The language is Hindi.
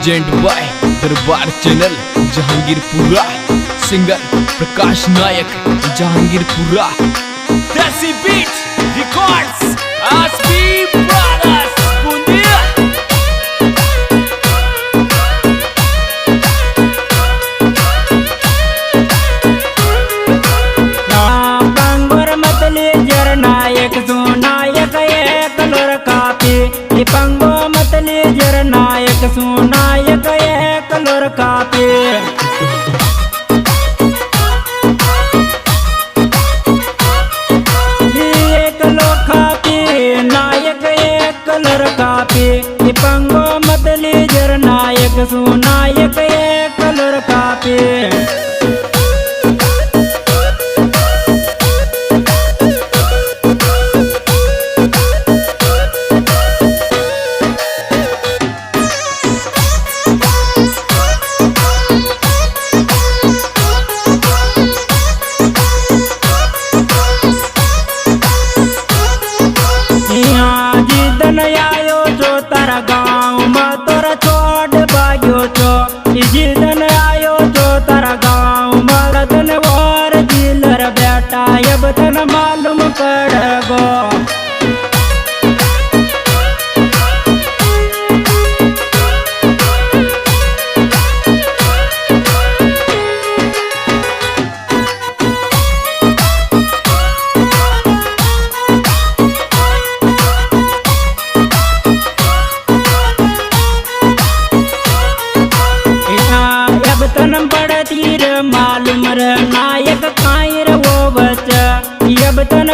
प्रेजेंट बाय दरबार चैनल जहांगीरपुरा। सिंगर प्रकाश नायक जहांगीरपुरा। देसी बीट रिकॉर्ड्स आसपी ब्रदर्स बूंदिया। पंगुर मतली जर नायक सुनायक एक लोर कापी। पंगो मतली जर नायक सुनायक एक लोर कापी। पंगो मतली जर नायक सुनायक एक लोर कापी। गाँव में तोरा छोड़ भाग्यो छो। जिदन आयो छो तारा गाँव में रतन और दिलर बेटा अब तन मालूम पड़गो। तन बड़ तीर मालूम र नायक कायर वो बच। अब तन